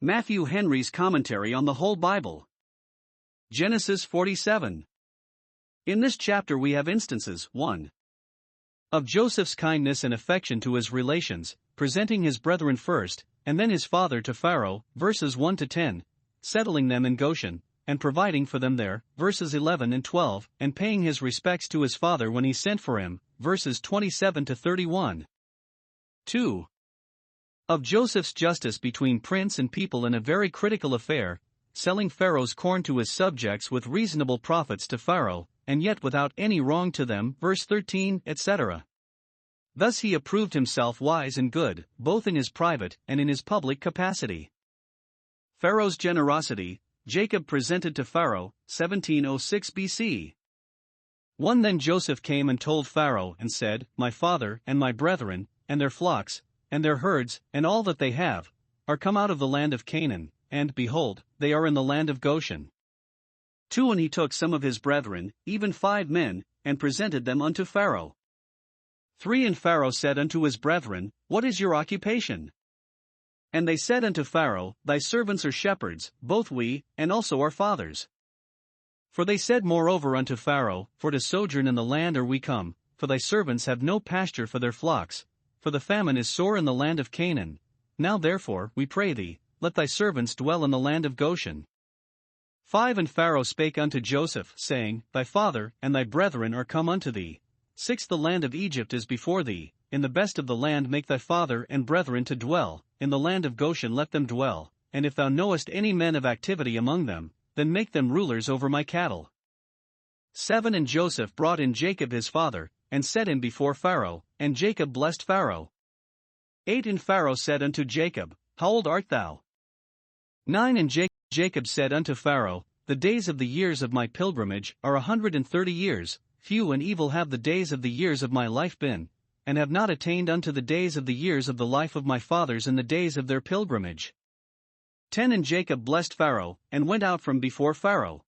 Matthew Henry's Commentary on the Whole Bible. Genesis 47. In this chapter we have instances 1. Of Joseph's kindness and affection to his relations, presenting his brethren first, and then his father to Pharaoh, verses 1 to 10, settling them in Goshen, and providing for them there, verses 11 and 12, and paying his respects to his father when he sent for him, verses 27 to 31. 2. Of Joseph's justice between prince and people in a very critical affair, selling Pharaoh's corn to his subjects with reasonable profits to Pharaoh, and yet without any wrong to them, verse 13, etc. Thus he approved himself wise and good, both in his private and in his public capacity. Pharaoh's generosity, Jacob presented to Pharaoh, 1706 BC. 1. Then Joseph came and told Pharaoh and said, My father and my brethren, and their flocks, and their herds, and all that they have, are come out of the land of Canaan, and, behold, they are in the land of Goshen. 2. And he took some of his brethren, even 5 men, and presented them unto Pharaoh. 3. And Pharaoh said unto his brethren, What is your occupation? And they said unto Pharaoh, Thy servants are shepherds, both we, and also our fathers. For they said moreover unto Pharaoh, For to sojourn in the land are we come, for thy servants have no pasture for their flocks, for the famine is sore in the land of Canaan. Now therefore, we pray thee, let thy servants dwell in the land of Goshen. 5. And Pharaoh spake unto Joseph, saying, Thy father and thy brethren are come unto thee. 6. The land of Egypt is before thee, in the best of the land make thy father and brethren to dwell, in the land of Goshen let them dwell, and if thou knowest any men of activity among them, then make them rulers over my cattle. 7. And Joseph brought in Jacob his father, and set him before Pharaoh, and Jacob blessed Pharaoh. 8. And Pharaoh said unto Jacob, How old art thou? 9. And Jacob said unto Pharaoh, The days of the years of my pilgrimage are 130 years, few and evil have the days of the years of my life been, and have not attained unto the days of the years of the life of my fathers in the days of their pilgrimage. 10. And Jacob blessed Pharaoh, and went out from before Pharaoh.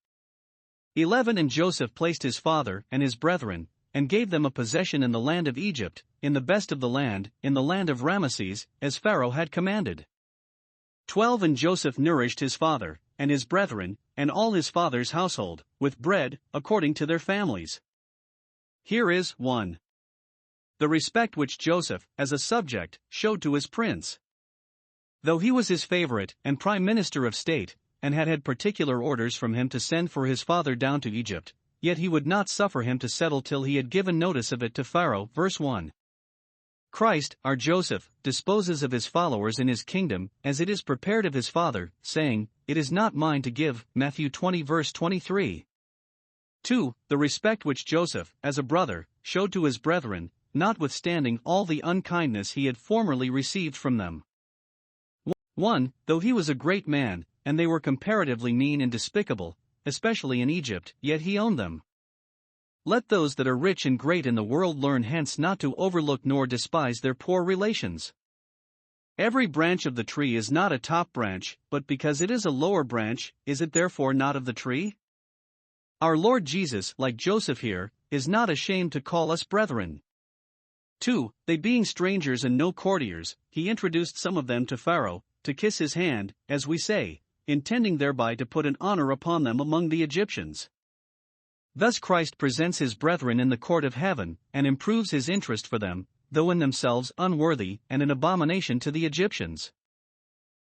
11. And Joseph placed his father and his brethren, and gave them a possession in the land of Egypt, in the best of the land, in the land of Ramesses, as Pharaoh had commanded. 12. And Joseph nourished his father, and his brethren, and all his father's household, with bread, according to their families. Here is 1. The respect which Joseph, as a subject, showed to his prince. Though he was his favorite and prime minister of state, and had particular orders from him to send for his father down to Egypt, yet he would not suffer him to settle till he had given notice of it to Pharaoh, verse 1. Christ, our Joseph, disposes of his followers in his kingdom, as it is prepared of his Father, saying, It is not mine to give, Matthew 20 verse 23. 2. The respect which Joseph, as a brother, showed to his brethren, notwithstanding all the unkindness he had formerly received from them. 1. Though he was a great man, and they were comparatively mean and despicable, especially in Egypt, yet he owned them. Let those that are rich and great in the world learn hence not to overlook nor despise their poor relations. Every branch of the tree is not a top branch, but because it is a lower branch, is it therefore not of the tree? Our Lord Jesus, like Joseph here, is not ashamed to call us brethren. 2. They being strangers and no courtiers, he introduced some of them to Pharaoh, to kiss his hand, as we say, intending thereby to put an honor upon them among the Egyptians. Thus Christ presents his brethren in the court of heaven, and improves his interest for them, though in themselves unworthy and an abomination to the Egyptians.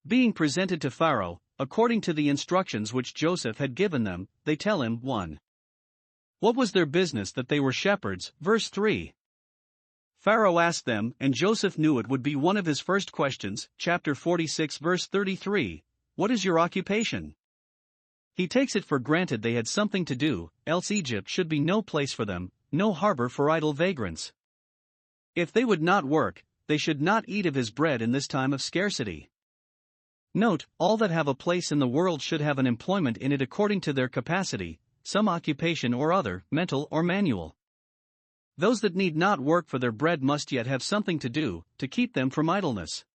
Being presented to Pharaoh, according to the instructions which Joseph had given them, they tell him, 1. What was their business that they were shepherds, verse 3. Pharaoh asked them, and Joseph knew it would be one of his first questions, chapter 46 verse 33, What is your occupation? He takes it for granted they had something to do, else Egypt should be no place for them, no harbor for idle vagrants. If they would not work, they should not eat of his bread in this time of scarcity. Note, all that have a place in the world should have an employment in it according to their capacity, some occupation or other, mental or manual. Those that need not work for their bread must yet have something to do, to keep them from idleness.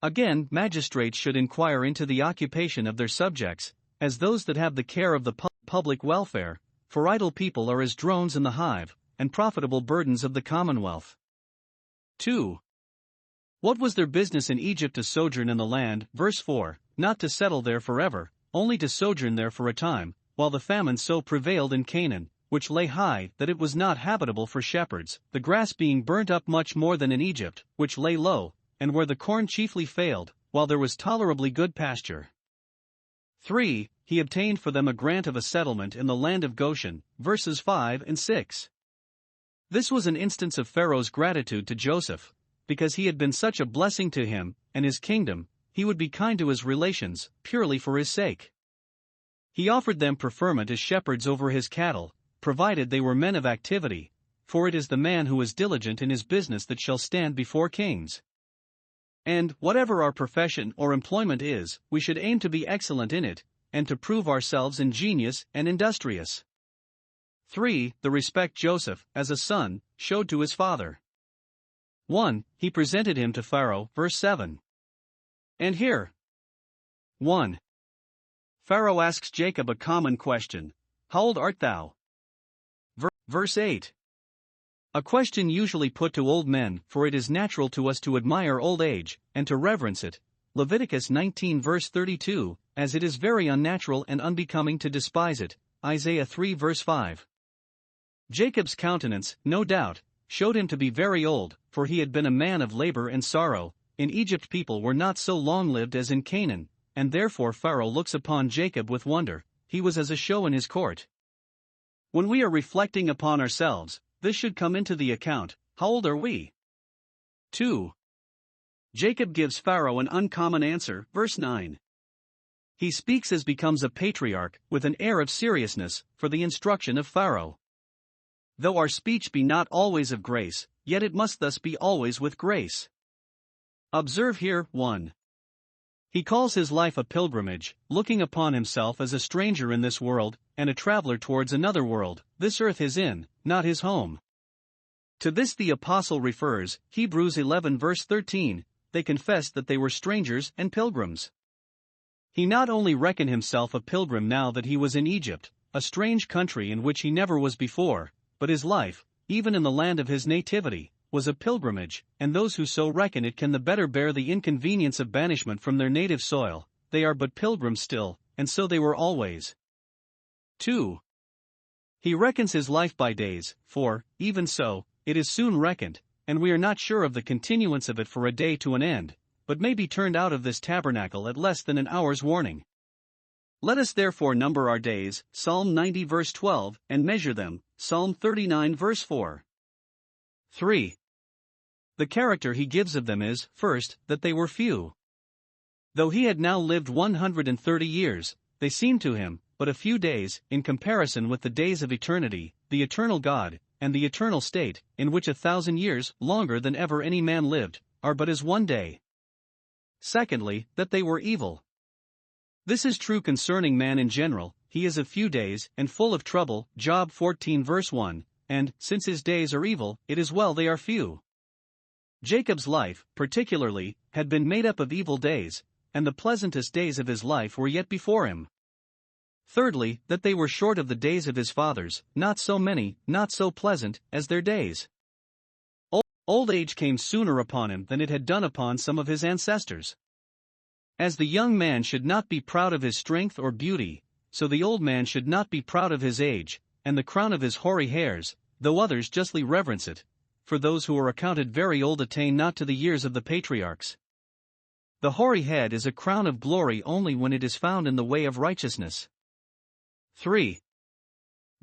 Again, magistrates should inquire into the occupation of their subjects, as those that have the care of the public welfare, for idle people are as drones in the hive, and profitable burdens of the commonwealth. 2. What was their business in Egypt to sojourn in the land, verse 4, not to settle there forever, only to sojourn there for a time, while the famine so prevailed in Canaan, which lay high that it was not habitable for shepherds, the grass being burnt up much more than in Egypt, which lay low, and where the corn chiefly failed, while there was tolerably good pasture. 3. He obtained for them a grant of a settlement in the land of Goshen, verses 5 and 6. This was an instance of Pharaoh's gratitude to Joseph. Because he had been such a blessing to him and his kingdom, he would be kind to his relations, purely for his sake. He offered them preferment as shepherds over his cattle, provided they were men of activity, for it is the man who is diligent in his business that shall stand before kings. And, whatever our profession or employment is, we should aim to be excellent in it, and to prove ourselves ingenious and industrious. 3. The respect Joseph, as a son, showed to his father. 1. He presented him to Pharaoh, verse 7. And here. 1. Pharaoh asks Jacob a common question: How old art thou? Verse 8. A question usually put to old men, for it is natural to us to admire old age, and to reverence it. Leviticus 19 verse 32, as it is very unnatural and unbecoming to despise it. Isaiah 3 verse 5. Jacob's countenance, no doubt, showed him to be very old, for he had been a man of labor and sorrow. In Egypt people were not so long-lived as in Canaan, and therefore Pharaoh looks upon Jacob with wonder. He was as a show in his court. When we are reflecting upon ourselves, this should come into the account: how old are we? 2. Jacob gives Pharaoh an uncommon answer, verse 9. He speaks as becomes a patriarch, with an air of seriousness, for the instruction of Pharaoh. Though our speech be not always of grace, yet it must thus be always with grace. Observe here, 1. He calls his life a pilgrimage, looking upon himself as a stranger in this world, and a traveler towards another world. This earth is in, not his home. To this the apostle refers, Hebrews 11 verse 13, they confessed that they were strangers and pilgrims. He not only reckoned himself a pilgrim now that he was in Egypt, a strange country in which he never was before, but his life, even in the land of his nativity, was a pilgrimage, and those who so reckon it can the better bear the inconvenience of banishment from their native soil. They are but pilgrims still, and so they were always. 2. He reckons his life by days, for, even so, it is soon reckoned, and we are not sure of the continuance of it for a day to an end, but may be turned out of this tabernacle at less than an hour's warning. Let us therefore number our days, Psalm 90 verse 12, and measure them, Psalm 39 verse 4. 3. The character he gives of them is, first, that they were few. Though he had now lived 130 years, they seemed to him but a few days, in comparison with the days of eternity, the eternal God, and the eternal state, in which 1,000 years, longer than ever any man lived, are but as one day. Secondly, that they were evil. This is true concerning man in general: he is of few days, and full of trouble, Job 14 verse 1, and, since his days are evil, it is well they are few. Jacob's life, particularly, had been made up of evil days, and the pleasantest days of his life were yet before him. Thirdly, that they were short of the days of his fathers, not so many, not so pleasant, as their days. Old age came sooner upon him than it had done upon some of his ancestors. As the young man should not be proud of his strength or beauty, so the old man should not be proud of his age, and the crown of his hoary hairs, though others justly reverence it, for those who are accounted very old attain not to the years of the patriarchs. The hoary head is a crown of glory only when it is found in the way of righteousness. 3.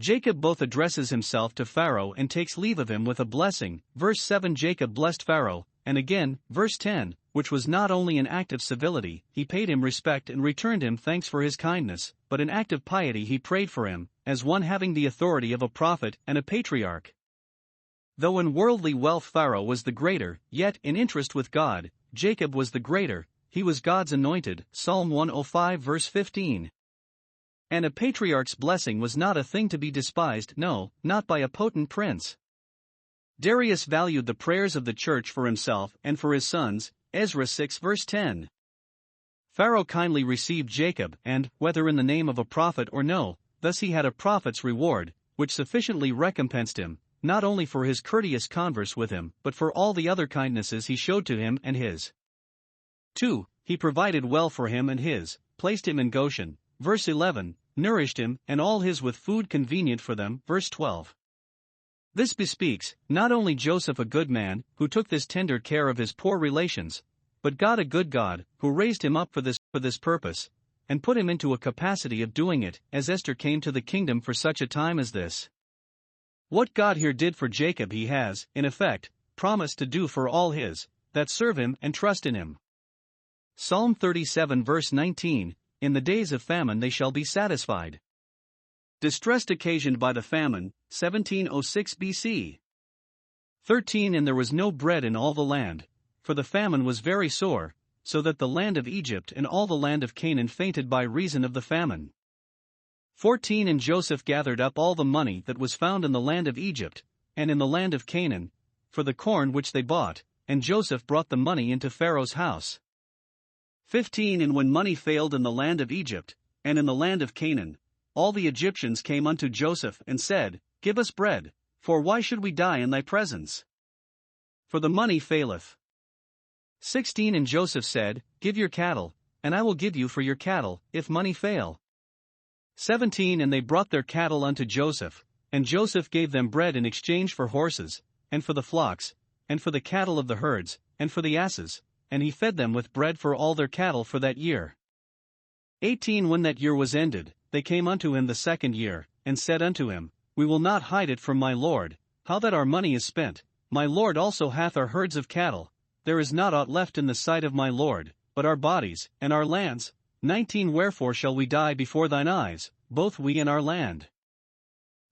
Jacob both addresses himself to Pharaoh and takes leave of him with a blessing. Verse 7, Jacob blessed Pharaoh, and again, verse 10, which was not only an act of civility, he paid him respect and returned him thanks for his kindness, but an act of piety he prayed for him, as one having the authority of a prophet and a patriarch. Though in worldly wealth Pharaoh was the greater, yet in interest with God, Jacob was the greater. He was God's anointed, Psalm 105 verse 15. And a patriarch's blessing was not a thing to be despised, no, not by a potent prince. Darius valued the prayers of the church for himself and for his sons, Ezra 6 verse 10. Pharaoh kindly received Jacob, and, whether in the name of a prophet or no, thus he had a prophet's reward, which sufficiently recompensed him, not only for his courteous converse with him, but for all the other kindnesses he showed to him and his. 2. he provided well for him and his, placed him in Goshen, verse 11, nourished him and all his with food convenient for them, verse 12. This bespeaks, not only Joseph a good man, who took this tender care of his poor relations, but God a good God, who raised him up for this purpose, and put him into a capacity of doing it, as Esther came to the kingdom for such a time as this. What God here did for Jacob he has, in effect, promised to do for all his that serve him and trust in him. Psalm 37 verse 19, in the days of famine they shall be satisfied. Distress occasioned by the famine, 1706 BC. 13 And there was no bread in all the land, for the famine was very sore, so that the land of Egypt and all the land of Canaan fainted by reason of the famine. 14 And Joseph gathered up all the money that was found in the land of Egypt, and in the land of Canaan, for the corn which they bought, and Joseph brought the money into Pharaoh's house. 15 And when money failed in the land of Egypt, and in the land of Canaan, all the Egyptians came unto Joseph and said, Give us bread, for why should we die in thy presence? For the money faileth. 16 And Joseph said, Give your cattle, and I will give you for your cattle, if money fail. 17 And they brought their cattle unto Joseph, and Joseph gave them bread in exchange for horses, and for the flocks, and for the cattle of the herds, and for the asses, and he fed them with bread for all their cattle for that year. 18 When that year was ended, they came unto him the second year, and said unto him, We will not hide it from my lord, how that our money is spent, my lord also hath our herds of cattle, there is not aught left in the sight of my lord, but our bodies, and our lands. 19 Wherefore shall we die before thine eyes, both we and our land?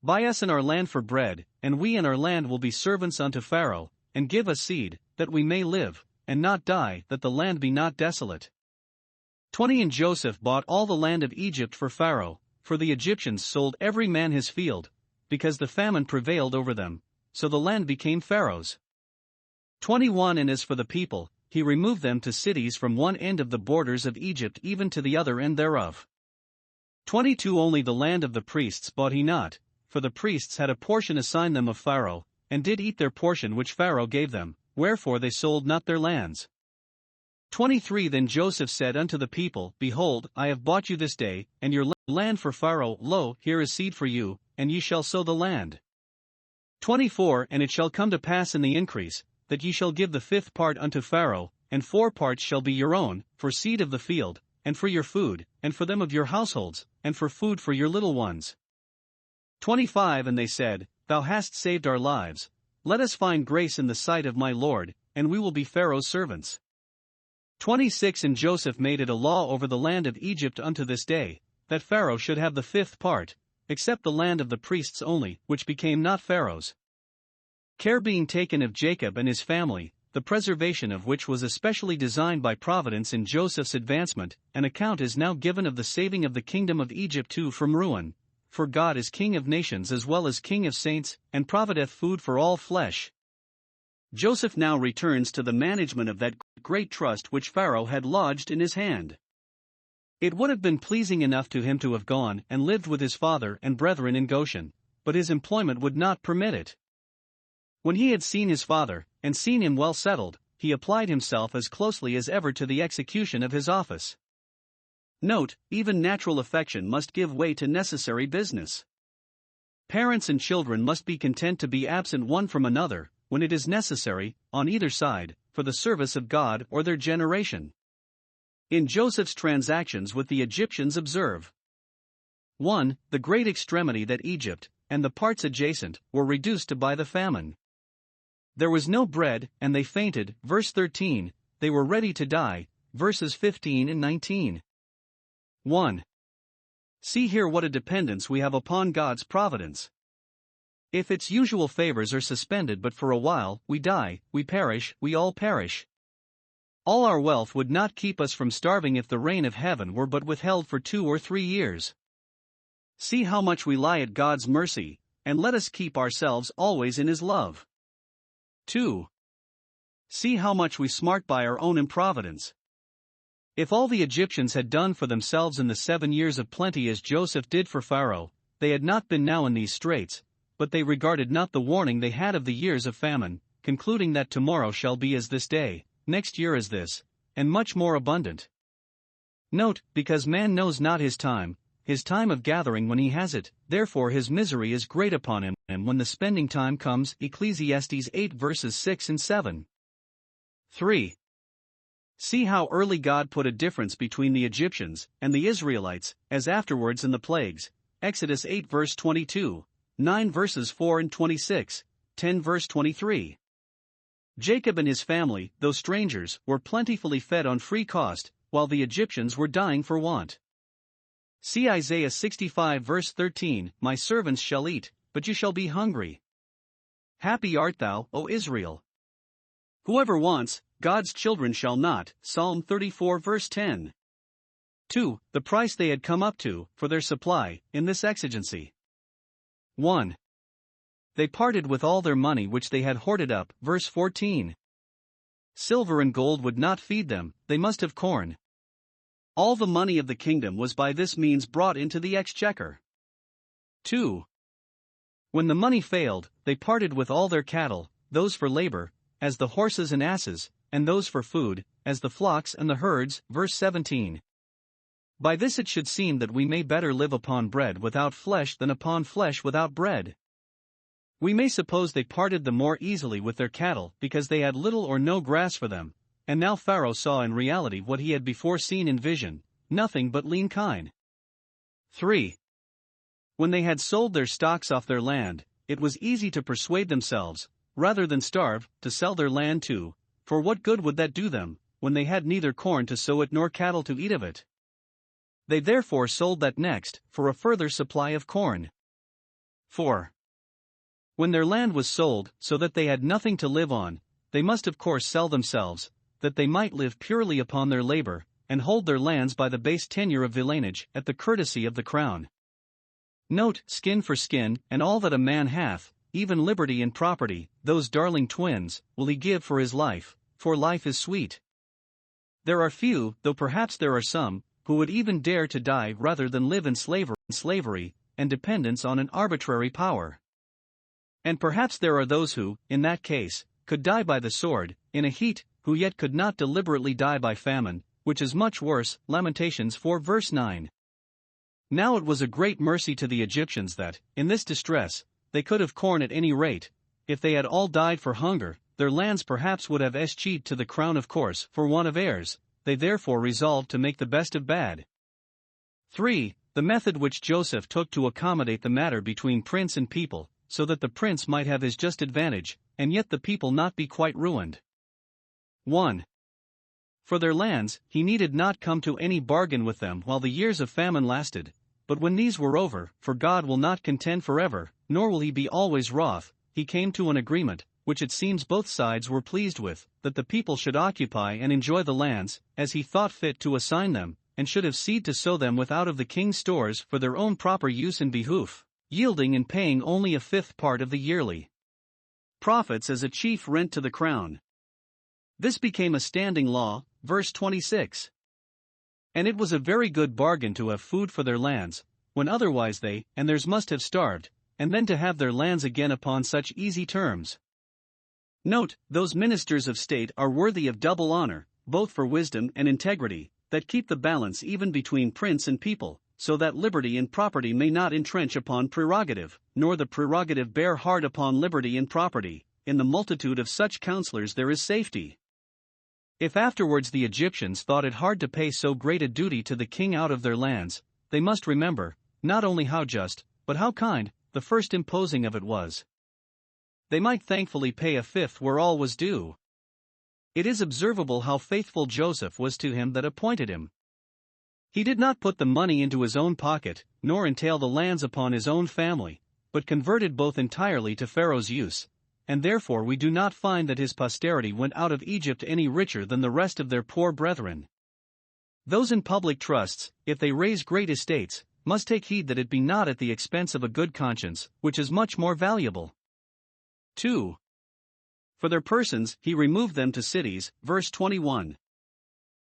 Buy us and our land for bread, and we and our land will be servants unto Pharaoh, and give us seed, that we may live, and not die, that the land be not desolate. 20 And Joseph bought all the land of Egypt for Pharaoh, for the Egyptians sold every man his field, because the famine prevailed over them, so the land became Pharaoh's. 21 And as for the people, he removed them to cities from one end of the borders of Egypt even to the other end thereof. 22 Only the land of the priests bought he not, for the priests had a portion assigned them of Pharaoh, and did eat their portion which Pharaoh gave them, wherefore they sold not their lands. 23 Then Joseph said unto the people, Behold, I have bought you this day, and your land for Pharaoh, lo, here is seed for you, and ye shall sow the land. 24 And it shall come to pass in the increase, that ye shall give the fifth part unto Pharaoh, and 4 parts shall be your own, for seed of the field, and for your food, and for them of your households, and for food for your little ones. 25 And they said, Thou hast saved our lives, let us find grace in the sight of my lord, and we will be Pharaoh's servants. 26 And Joseph made it a law over the land of Egypt unto this day, that Pharaoh should have the fifth part, except the land of the priests only, which became not Pharaoh's. Care being taken of Jacob and his family, the preservation of which was especially designed by providence in Joseph's advancement, an account is now given of the saving of the kingdom of Egypt too from ruin, for God is King of nations as well as King of saints, and provideth food for all flesh. Joseph now returns to the management of that great trust which Pharaoh had lodged in his hand. It would have been pleasing enough to him to have gone and lived with his father and brethren in Goshen, but his employment would not permit it. When he had seen his father, and seen him well settled, he applied himself as closely as ever to the execution of his office. Note, even natural affection must give way to necessary business. Parents and children must be content to be absent one from another, when it is necessary, on either side, for the service of God or their generation. In Joseph's transactions with the Egyptians observe. 1. The great extremity that Egypt, and the parts adjacent, were reduced to by the famine. There was no bread, and they fainted, verse 13, they were ready to die, verses 15 and 19. 1. See here what a dependence we have upon God's providence. If its usual favors are suspended but for a while, we die, we perish, we all perish. All our wealth would not keep us from starving if the rain of heaven were but withheld for 2 or 3 years. See how much we lie at God's mercy, and let us keep ourselves always in His love. 2. See how much we smart by our own improvidence. If all the Egyptians had done for themselves in the 7 years of plenty as Joseph did for Pharaoh, they had not been now in these straits, but they regarded not the warning they had of the years of famine, concluding that tomorrow shall be as this day, next year as this, and much more abundant. Note, because man knows not his time of gathering when he has it, therefore his misery is great upon him, and when the spending time comes. Ecclesiastes 8 verses 6 and 7. 3. See how early God put a difference between the Egyptians and the Israelites, as afterwards in the plagues. Exodus 8 verse 22, 9 verses 4 and 26, 10 verse 23. Jacob and his family, though strangers, were plentifully fed on free cost, while the Egyptians were dying for want. See Isaiah 65 verse 13, My servants shall eat, but you shall be hungry. Happy art thou, O Israel! Whoever wants, God's children shall not. Psalm 34 verse 10. 2. The price they had come up to, for their supply, in this exigency. 1. They parted with all their money which they had hoarded up. Verse 14. Silver and gold would not feed them, they must have corn. All the money of the kingdom was by this means brought into the exchequer. 2. When the money failed, they parted with all their cattle, those for labor, as the horses and asses, and those for food, as the flocks and the herds. Verse 17. By this it should seem that we may better live upon bread without flesh than upon flesh without bread. We may suppose they parted the more easily with their cattle because they had little or no grass for them, and now Pharaoh saw in reality what he had before seen in vision, nothing but lean kine. 3. When they had sold their stocks off their land, it was easy to persuade themselves, rather than starve, to sell their land too, for what good would that do them, when they had neither corn to sow it nor cattle to eat of it? They therefore sold that next, for a further supply of corn. 4. When their land was sold, so that they had nothing to live on, they must of course sell themselves, that they might live purely upon their labor, and hold their lands by the base tenure of villanage, at the courtesy of the crown. Note, skin for skin, and all that a man hath, even liberty and property, those darling twins, will he give for his life, for life is sweet. There are few, though perhaps there are some, who would even dare to die rather than live in slavery, and dependence on an arbitrary power. And perhaps there are those who, in that case, could die by the sword, in a heat, who yet could not deliberately die by famine, which is much worse. Lamentations 4 verse 9. Now it was a great mercy to the Egyptians that, in this distress, they could have corn at any rate. If they had all died for hunger, their lands perhaps would have escheated to the crown of course for want of heirs. They therefore resolved to make the best of bad. 3. The method which Joseph took to accommodate the matter between prince and people, so that the prince might have his just advantage, and yet the people not be quite ruined. 1. For their lands, he needed not come to any bargain with them while the years of famine lasted, but when these were over, for God will not contend forever, nor will he be always wroth, he came to an agreement, which it seems both sides were pleased with, that the people should occupy and enjoy the lands, as he thought fit to assign them, and should have seed to sow them with out of the king's stores for their own proper use and behoof, yielding and paying only a fifth part of the yearly profits as a chief rent to the crown. This became a standing law. Verse 26. And it was a very good bargain to have food for their lands, when otherwise they and theirs must have starved, and then to have their lands again upon such easy terms. Note, those ministers of state are worthy of double honor, both for wisdom and integrity, that keep the balance even between prince and people, so that liberty and property may not entrench upon prerogative, nor the prerogative bear hard upon liberty and property. In the multitude of such counselors there is safety. If afterwards the Egyptians thought it hard to pay so great a duty to the king out of their lands, they must remember, not only how just, but how kind, the first imposing of it was. They might thankfully pay a fifth where all was due. It is observable how faithful Joseph was to him that appointed him. He did not put the money into his own pocket, nor entail the lands upon his own family, but converted both entirely to Pharaoh's use, and therefore we do not find that his posterity went out of Egypt any richer than the rest of their poor brethren. Those in public trusts, if they raise great estates, must take heed that it be not at the expense of a good conscience, which is much more valuable. 2. For their persons, he removed them to cities. Verse 21.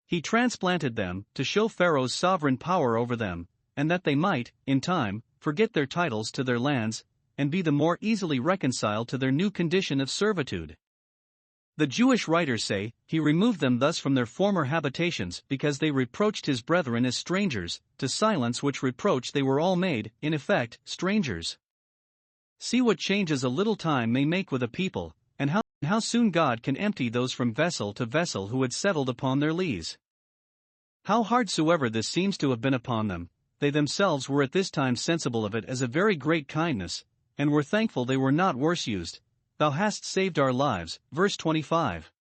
He transplanted them, to show Pharaoh's sovereign power over them, and that they might, in time, forget their titles to their lands, and be the more easily reconciled to their new condition of servitude. The Jewish writers say, he removed them thus from their former habitations because they reproached his brethren as strangers, to silence which reproach they were all made, in effect, strangers. See what changes a little time may make with a people, and how soon God can empty those from vessel to vessel who had settled upon their lees. How hard soever this seems to have been upon them, they themselves were at this time sensible of it as a very great kindness, and were thankful they were not worse used. Thou hast saved our lives, verse 25.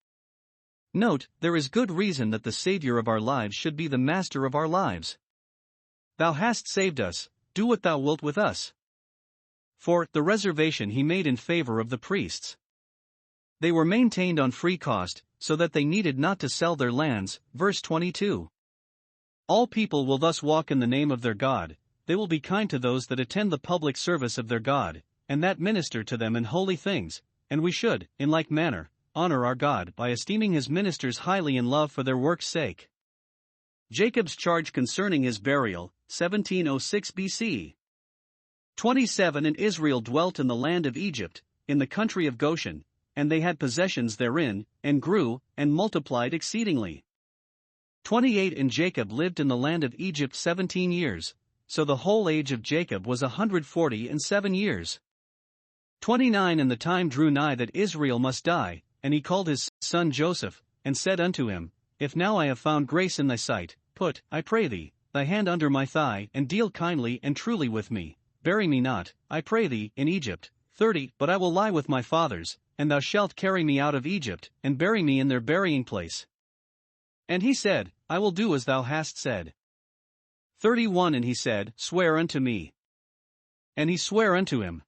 Note, there is good reason that the Savior of our lives should be the master of our lives. Thou hast saved us, do what thou wilt with us. For, the reservation he made in favor of the priests. They were maintained on free cost, so that they needed not to sell their lands, verse 22. All people will thus walk in the name of their God, they will be kind to those that attend the public service of their God, and that minister to them in holy things, and we should, in like manner, honor our God by esteeming his ministers highly in love for their work's sake. Jacob's charge concerning his burial, 1706 BC. 27 And Israel dwelt in the land of Egypt, in the country of Goshen, and they had possessions therein, and grew, and multiplied exceedingly. 28 And Jacob lived in the land of Egypt 17 years, so the whole age of Jacob was 147 years. 29 And the time drew nigh that Israel must die, and he called his son Joseph, and said unto him, If now I have found grace in thy sight, put, I pray thee, thy hand under my thigh, and deal kindly and truly with me, bury me not, I pray thee, in Egypt. 30 But I will lie with my fathers, and thou shalt carry me out of Egypt, and bury me in their burying place. And he said, I will do as thou hast said. 31 And he said, Swear unto me. And he sware unto him.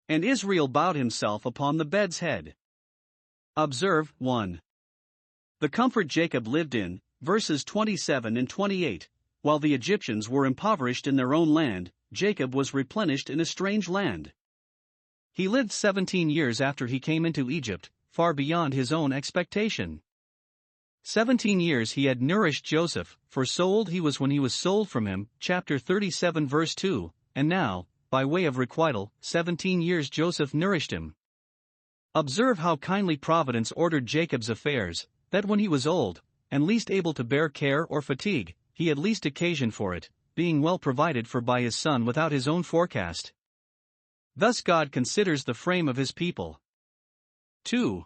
And Israel bowed himself upon the bed's head. Observe, 1. The comfort Jacob lived in, verses 27 and 28, while the Egyptians were impoverished in their own land, Jacob was replenished in a strange land. He lived 17 years after he came into Egypt, far beyond his own expectation. 17 years he had nourished Joseph, for so old he was when he was sold from him, chapter 37 verse 2, and now, by way of requital, 17 years Joseph nourished him. Observe how kindly Providence ordered Jacob's affairs, that when he was old, and least able to bear care or fatigue, he had least occasion for it, being well provided for by his son without his own forecast. Thus God considers the frame of his people. 2.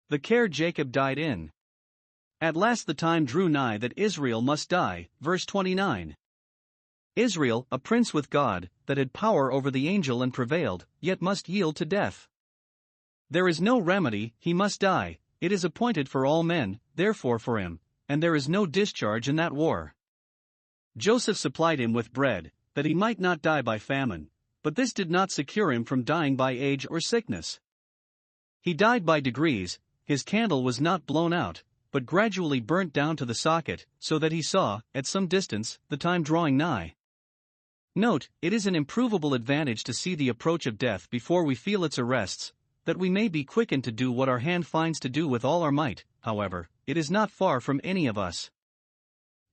The care Jacob died in. At last the time drew nigh that Israel must die, verse 29. Israel, a prince with God, that had power over the angel and prevailed, yet must yield to death. There is no remedy, he must die, it is appointed for all men, therefore for him, and there is no discharge in that war. Joseph supplied him with bread, that he might not die by famine, but this did not secure him from dying by age or sickness. He died by degrees, his candle was not blown out, but gradually burnt down to the socket, so that he saw, at some distance, the time drawing nigh. Note, it is an improvable advantage to see the approach of death before we feel its arrests, that we may be quickened to do what our hand finds to do with all our might. However, it is not far from any of us.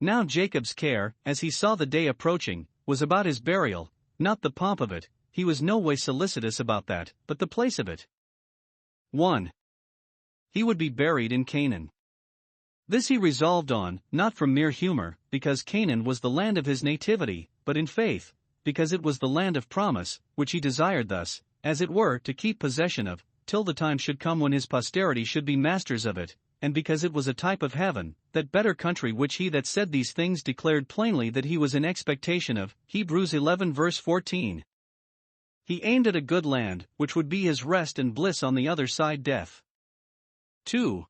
Now Jacob's care, as he saw the day approaching, was about his burial, not the pomp of it. He was no way solicitous about that, but the place of it. 1. He would be buried in Canaan. This he resolved on, not from mere humor, because Canaan was the land of his nativity, but in faith, because it was the land of promise, which he desired thus, as it were, to keep possession of, till the time should come when his posterity should be masters of it, and because it was a type of heaven, that better country which he that said these things declared plainly that he was in expectation of, Hebrews 11 verse 14. He aimed at a good land, which would be his rest and bliss on the other side death. 2.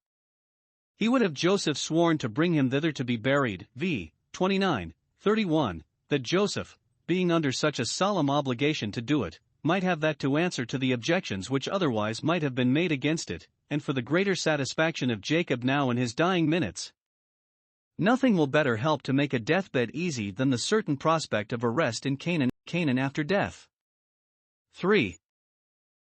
He would have Joseph sworn to bring him thither to be buried, v. 29, 31, that Joseph, being under such a solemn obligation to do it, might have that to answer to the objections which otherwise might have been made against it, and for the greater satisfaction of Jacob now in his dying minutes. Nothing will better help to make a deathbed easy than the certain prospect of a rest in Canaan after death. 3.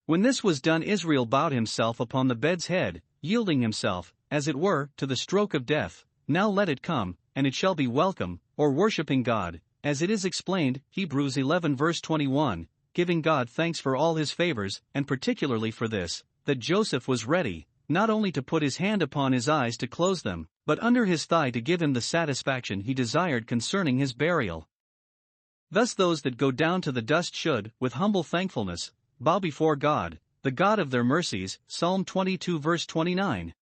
When this was done, Israel bowed himself upon the bed's head, yielding himself, as it were, to the stroke of death. Now let it come, and it shall be welcome, or worshipping God, as it is explained, Hebrews 11 verse 21, giving God thanks for all his favors, and particularly for this, that Joseph was ready, not only to put his hand upon his eyes to close them, but under his thigh to give him the satisfaction he desired concerning his burial. Thus those that go down to the dust should, with humble thankfulness, bow before God, the God of their mercies, Psalm 22 verse 29.